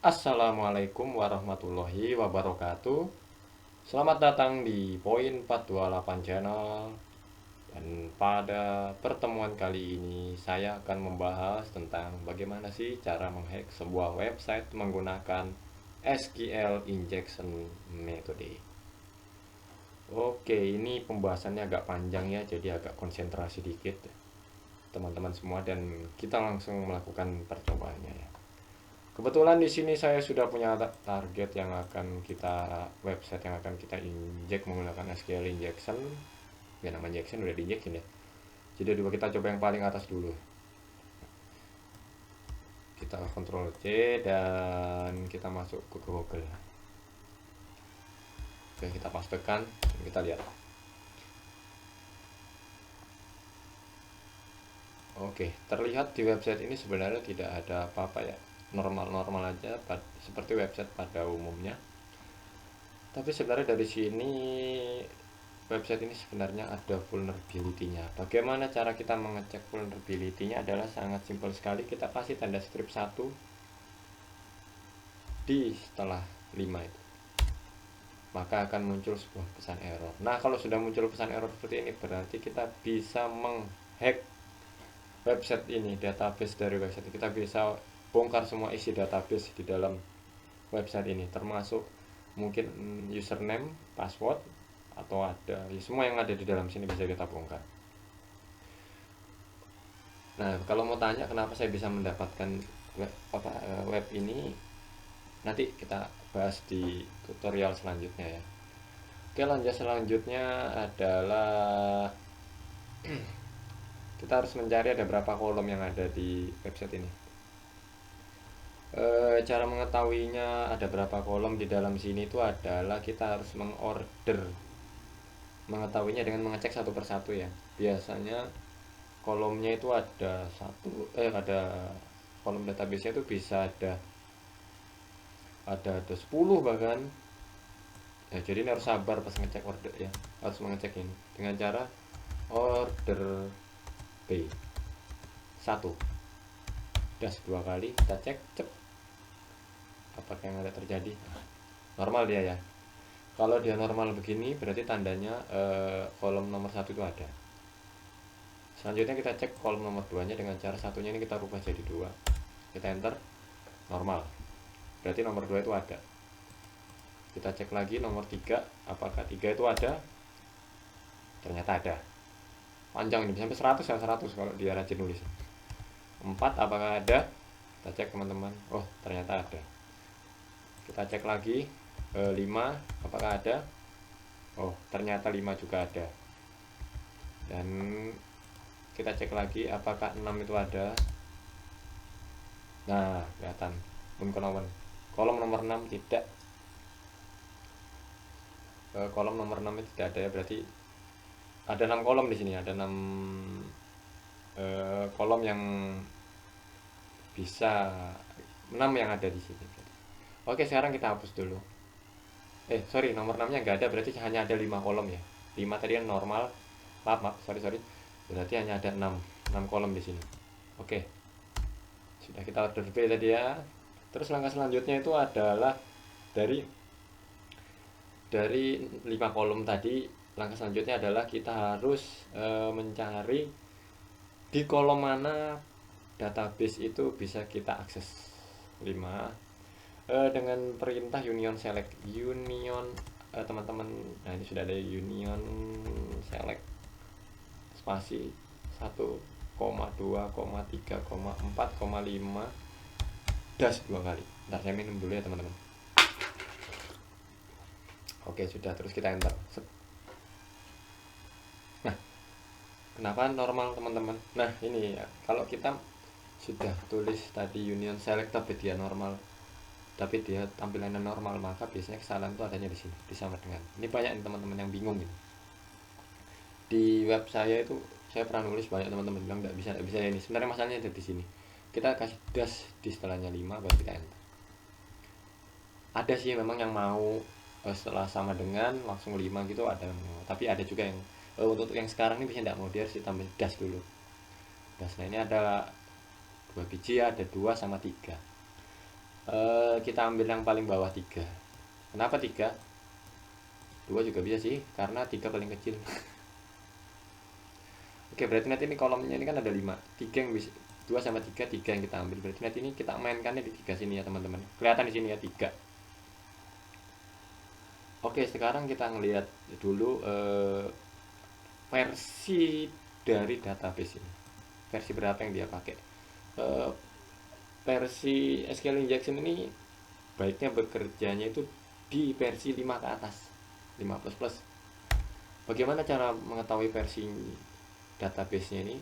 Assalamualaikum warahmatullahi wabarakatuh. Selamat datang di Poin 428 Channel. Dan pada pertemuan kali ini saya akan membahas tentang bagaimana sih cara menghack sebuah website menggunakan SQL injection metode. Oke, ini pembahasannya agak panjang ya, jadi agak konsentrasi dikit teman-teman semua, dan kita langsung melakukan percobaannya ya. Kebetulan di sini saya sudah punya target yang akan kita website yang akan kita injek menggunakan SQL injection. Ya nama injection udah diinjekin ya. Jadi dulu kita coba yang paling atas dulu. Kita Ctrl C dan kita masuk ke Google. Oke, kita pastekan, kita lihat. Oke, terlihat di website ini sebenarnya tidak ada apa-apa ya. Normal-normal aja seperti website pada umumnya. Tapi sebenarnya dari sini website ini sebenarnya ada vulnerability-nya. Bagaimana cara kita mengecek vulnerability-nya adalah sangat simpel sekali. Kita kasih tanda strip 1 di setelah 5 itu. Maka akan muncul sebuah pesan error. Nah, kalau sudah muncul pesan error seperti ini, berarti kita bisa menghack website ini, database dari website. Kita bisa bongkar semua isi database di dalam website ini, termasuk mungkin username, password, atau ada ya, semua yang ada di dalam sini bisa kita bongkar. Nah, kalau mau tanya kenapa saya bisa mendapatkan web ini, nanti kita bahas di tutorial selanjutnya ya. Oke, lanjut selanjutnya adalah kita harus mencari ada berapa kolom yang ada di website ini. Cara mengetahuinya ada berapa kolom di dalam sini itu adalah kita harus mengetahuinya dengan mengecek satu persatu ya. Biasanya kolomnya itu ada kolom database itu bisa ada 10 bahkan ya. Jadi ini harus sabar pas ngecek order ya, harus mengecek ini dengan cara order B 1 das 2 kali, kita cek cek apakah yang ada terjadi. Normal dia ya. Kalau dia normal begini berarti tandanya kolom nomor 1 itu ada. Selanjutnya kita cek kolom nomor 2 nya dengan cara satunya ini kita rubah jadi 2. Kita enter, normal. Berarti nomor 2 itu ada. Kita cek lagi nomor 3, apakah 3 itu ada? Ternyata ada. Panjang ini sampai 100 ya, 100 kalau dia rajin nulis. 4 apakah ada? Kita cek teman-teman. Oh, ternyata ada. Kita cek lagi 5 apakah ada? Oh, ternyata 5 juga ada. Dan kita cek lagi apakah 6 itu ada. Nah, kelihatan kolom nomor 6 tidak. Kolom nomor 6 itu tidak ada ya, berarti ada 6 kolom di sini, ada 6 kolom yang bisa 6 yang ada di sini. Oke, sekarang kita hapus dulu. Sorry, nomor 6 nya nggak ada, berarti hanya ada 5 kolom ya. 5 tadi yang normal. Maaf, sorry. Berarti hanya ada 6 kolom di sini. Oke. Sudah kita order B tadi ya. Terus langkah selanjutnya itu adalah dari 5 kolom tadi, langkah selanjutnya adalah kita harus mencari di kolom mana database itu bisa kita akses. 5 dengan perintah union select teman-teman. Nah, ini sudah ada union select spasi 1,2,3,4,5 das 2 kali. Ntar saya minum dulu ya teman-teman. Oke, sudah, terus kita enter. Nah, kenapa normal teman-teman? Nah, ini ya, kalau kita sudah tulis tadi union select tapi dia normal, tapi dia tampilannya normal, maka biasanya kesalahan itu adanya di sini, di sama dengan. Ini banyak teman-teman yang bingung ini. Di web saya itu saya pernah nulis, banyak teman-teman bilang nggak bisa ini. Sebenarnya masalahnya ada di sini. Kita kasih das di setelahnya 5 baru kita enter. Ada sih memang yang mau setelah sama dengan langsung 5 gitu, ada. Tapi ada juga yang untuk yang sekarang ini biasanya tidak mau, dia harus ditambah das dulu. Das, nah ini ada 2 biji ya, ada 2 sama 3. Kita ambil yang paling bawah 3. Kenapa 3? 2 juga bisa sih, karena 3 paling kecil. Oke, berarti nanti ini kolomnya ini kan ada 5. 3 yang bisa 2 sama 3, 3 yang kita ambil. Berarti nanti ini kita mainkannya di 3 sini ya, teman-teman. Kelihatan di sini ya 3. Oke, sekarang kita ngelihat dulu versi dari database ini. Versi berapa yang dia pakai? Eh, Versi SQL injection ini baiknya bekerjanya itu di versi 5 ke atas, 5 plus plus. Bagaimana cara mengetahui versi database-nya ini?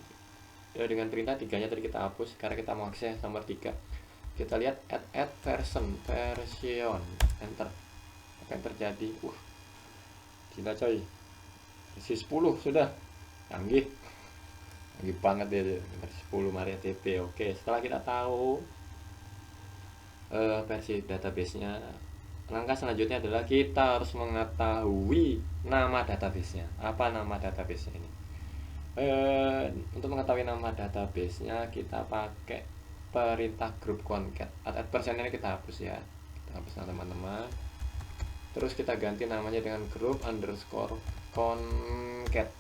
Dengan perintah 3-nya tadi kita hapus karena kita mau akses nomor 3. Kita lihat add version, enter. Apa yang terjadi? Gila coy. Versi 10 sudah. Canggih. Canggih banget ya, versi 10 MariaDB. Oke, setelah kita tahu versi database-nya, langkah selanjutnya adalah kita harus mengetahui nama database-nya. Apa nama database-nya ini? Untuk mengetahui nama database-nya kita pakai perintah group concat. Add person ini kita hapus ya. Kita hapus teman-teman. Terus kita ganti namanya dengan group underscore concat.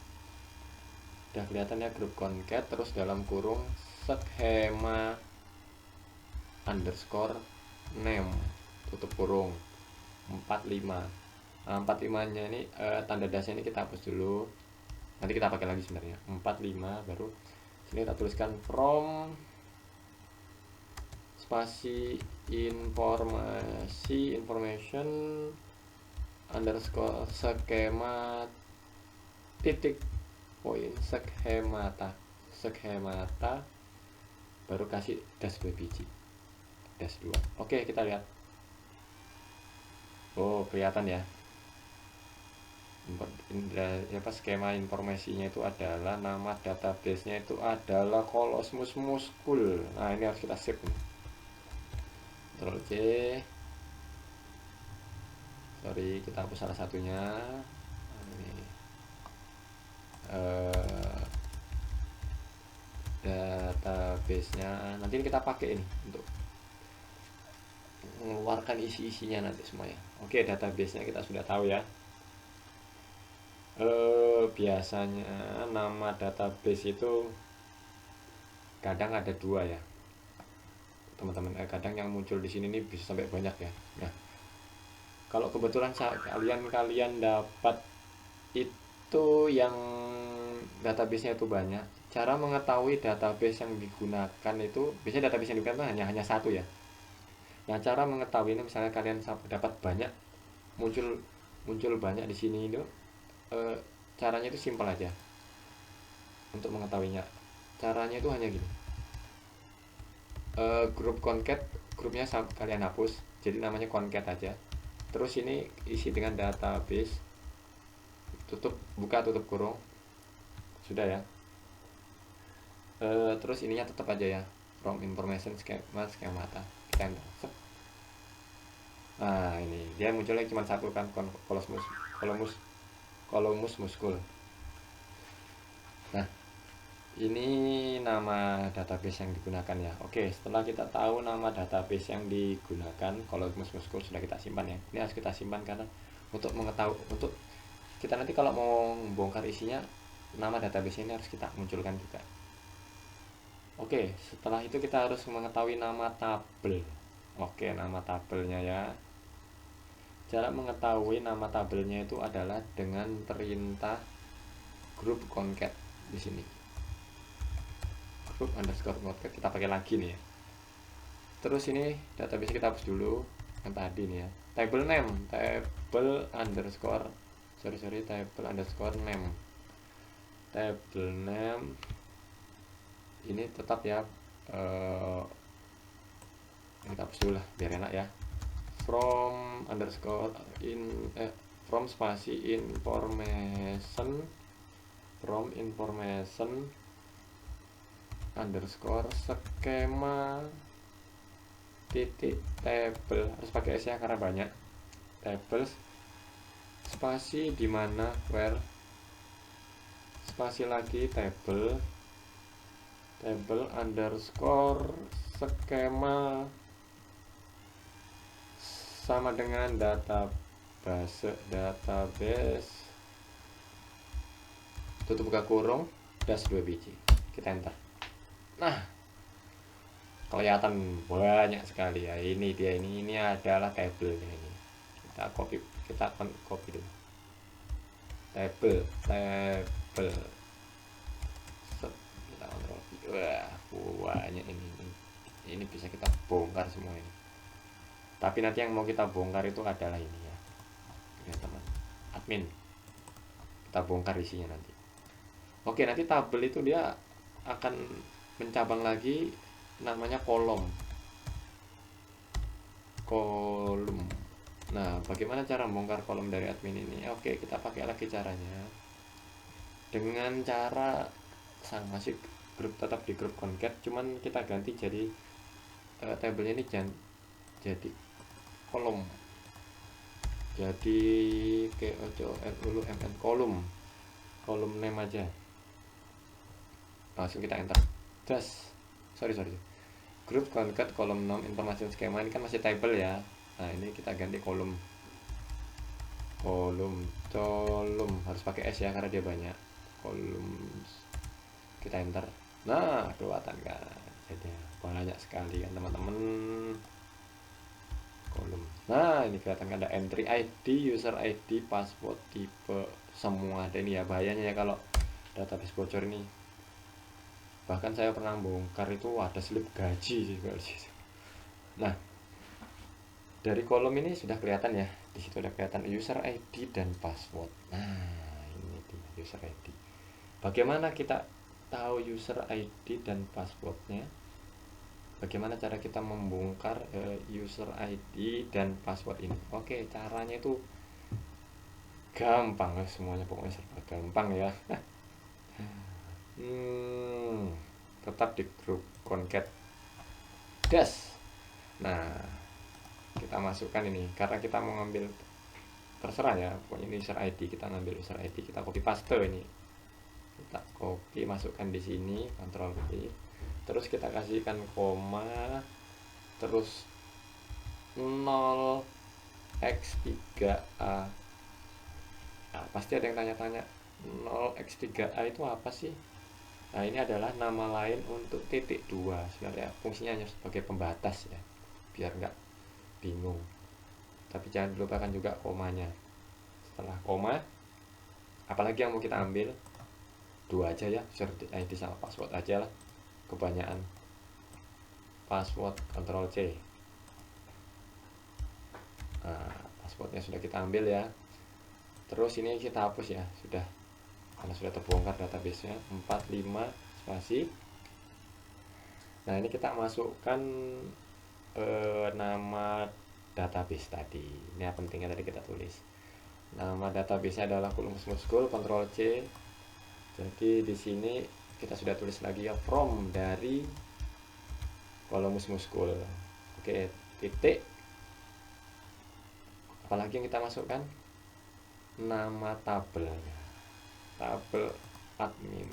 Udah kelihatan ya, group concat. Terus dalam kurung schema underscore name, tutup kurung 45. Nah, 45 nya ini tanda dasarnya ini kita hapus dulu, nanti kita pakai lagi sebenarnya. 45 baru sini kita tuliskan from spasi information underscore skema titik poin skemata baru kasih dash 2 biji, dash 2. Oke, kita lihat. Oh, kelihatan ya. Skema informasinya itu adalah nama database-nya itu adalah Colosmus Muscul. Nah, ini harus kita save nih. Ctrl C. Sorry, kita hapus salah satunya. Ini database-nya nanti kita pakai ini untuk mengeluarkan isi-isinya nanti semuanya. Oke, database-nya kita sudah tahu ya. Biasanya nama database itu kadang ada 2 ya, teman-teman. Kadang yang muncul di sini nih bisa sampai banyak ya. Nah, kalau kebetulan kalian dapat itu yang database-nya itu banyak, cara mengetahui database yang digunakan itu biasanya database yang digunakan hanya satu ya. Nah, cara mengetahui ini misalnya kalian dapat banyak, muncul banyak di sini itu, caranya itu simpel aja untuk mengetahuinya. Caranya itu hanya gini. Grup concat, grupnya kalian hapus, jadi namanya concat aja. Terus ini isi dengan database, buka tutup kurung, sudah ya. Terus ininya tetap aja ya, from information schemata, kita enter. Nah, ini dia munculnya cuma satu kan, Colosmus Muscul. Nah, ini nama database yang digunakan ya. Oke, setelah kita tahu nama database yang digunakan, Colosmus Muscul sudah kita simpan ya. Ini harus kita simpan karena untuk mengetahui, untuk kita nanti kalau mau bongkar isinya, nama database ini harus kita munculkan juga. Oke, setelah itu kita harus mengetahui nama tabel. Oke, nama tabelnya ya. Cara mengetahui nama tabelnya itu adalah dengan perintah group concat di sini. Group underscore concat kita pakai lagi nih ya. Terus ini database kita hapus dulu yang tadi nih ya. Table name, table underscore name. Table name ini tetap ya, kita hapus dulu lah biar enak ya. From underscore from spasi information underscore skema titik table, harus pakai S ya karena banyak. Tables spasi dimana where spasi lagi table underscore skema sama dengan database tutup buka kurung dash 2 biji, kita enter. Nah, kelihatan banyak sekali ya. Ini dia, ini adalah tabelnya ini. Kita copy dulu. Table. Kita kontrol. Wah, banyak ini bisa kita bongkar semua ini. Tapi nanti yang mau kita bongkar itu adalah ini ya. Ini teman, admin. Kita bongkar isinya nanti. Oke, nanti tabel itu dia akan mencabang lagi, namanya kolom. Nah, bagaimana cara membongkar kolom dari admin ini? Oke, kita pakai lagi caranya. Dengan cara masih tetap di grup concat, cuman kita ganti jadi tabelnya ini jadi kolom. Jadi kayak dulu kolom name aja. Langsung kita enter. Sorry. Group concat kolom nom information skema, ini kan masih table ya. Nah, ini kita ganti kolom harus pakai S ya karena dia banyak. Kolom, kita enter. Nah, kelihatan kan. Jadi banyak sekali kan teman-teman. Kolom. Nah, ini kelihatan kan ada entry ID, user ID, password, tipe, semua ada ini ya. Bahayanya ya kalau database bocor ini. Bahkan saya pernah bongkar itu ada slip gaji sih. Nah, dari kolom ini sudah kelihatan ya. Di situ ada kelihatan user ID dan password. Nah, ini dia user ID. Bagaimana kita tahu user ID dan passwordnya? Bagaimana cara kita membongkar user ID dan password ini? Oke, caranya itu gampang, semuanya pokoknya serba gampang ya. Tetap di grup concat dash. Nah, kita masukkan ini karena kita mau ngambil, terserah ya, pokoknya ini user ID, kita ngambil user ID, kita copy paste ini, kita copy masukkan di sini, Ctrl V, terus kita kasihkan koma, terus 0x3a. Nah, pasti ada yang tanya-tanya 0x3a itu apa sih? Nah, ini adalah nama lain untuk titik 2 sebenarnya, fungsinya hanya sebagai pembatas ya, biar nggak bingung. Tapi jangan dilupakan juga komanya. Setelah koma, apalagi yang mau kita ambil, 2 aja ya, user ID sama password aja lah, kebanyakan. Password, Ctrl C. Nah, passwordnya sudah kita ambil ya. Terus ini kita hapus ya, sudah, karena sudah terbongkar database-nya. 45 spasi. Nah, ini kita masukkan nama database tadi. Ini yang pentingnya tadi kita tulis. Nama database-nya adalah Kolom School, Ctrl C. Jadi di sini kita sudah tulis lagi ya, from dari Kolom School. Oke, titik. Apalagi yang kita masukkan? Nama tabelnya. Tabel admin.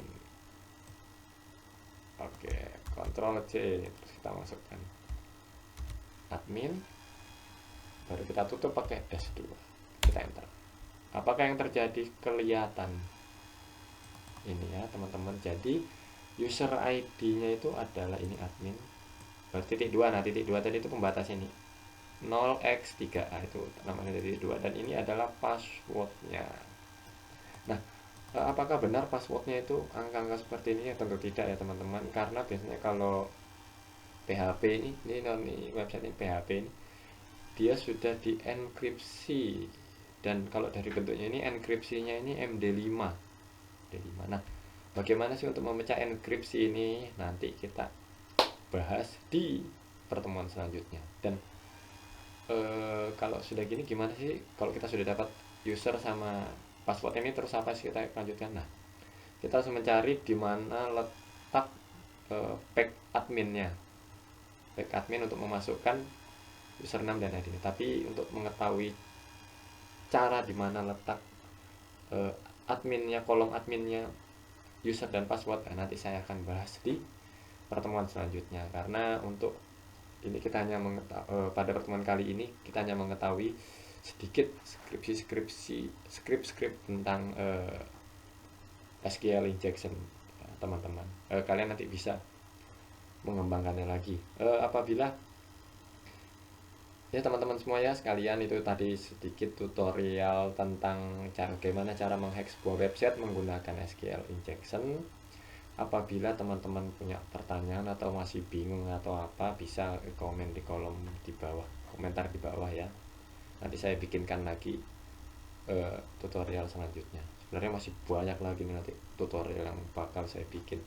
Oke, Ctrl C, terus kita masukkan admin, baru kita tutup pakai S2, kita enter. Apakah yang terjadi? Kelihatan ini ya teman-teman. Jadi user ID-nya itu adalah ini admin, baru titik 2. Nah, titik 2 tadi itu pembatas ini 0x3a, itu namanya titik 2, dan ini adalah passwordnya. Nah, apakah benar passwordnya itu angka-angka seperti ini? Ya, tentu tidak ya teman-teman, karena biasanya kalau PHP ini website ini PHP ini, dia sudah dienkripsi, dan kalau dari bentuknya ini enkripsinya ini MD5. Nah, bagaimana sih untuk memecah enkripsi ini? Nanti kita bahas di pertemuan selanjutnya. Dan kalau sudah gini, gimana sih kalau kita sudah dapat user sama password ini, terus apa sih kita lanjutkan? Nah, kita harus mencari di mana letak pack adminnya, pack admin untuk memasukkan username dan ID. Tapi untuk mengetahui cara di mana letak adminnya, kolom adminnya, user dan password, nanti saya akan bahas di pertemuan selanjutnya. Karena untuk ini kita hanya pada pertemuan kali ini kita hanya mengetahui sedikit skrip tentang SQL injection, teman-teman. Kalian nanti bisa mengembangkannya lagi apabila ya teman-teman semua ya sekalian. Itu tadi sedikit tutorial tentang bagaimana cara menghack sebuah website menggunakan SQL injection. Apabila teman-teman punya pertanyaan atau masih bingung atau apa, bisa komen di kolom di bawah, komentar di bawah ya. Nanti saya bikinkan lagi tutorial selanjutnya. Sebenarnya masih banyak lagi nih nanti tutorial yang bakal saya bikin.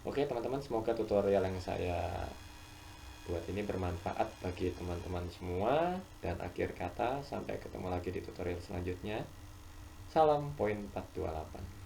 Oke teman-teman, semoga tutorial yang saya buat ini bermanfaat bagi teman-teman semua. Dan akhir kata, sampai ketemu lagi di tutorial selanjutnya. Salam poin 428.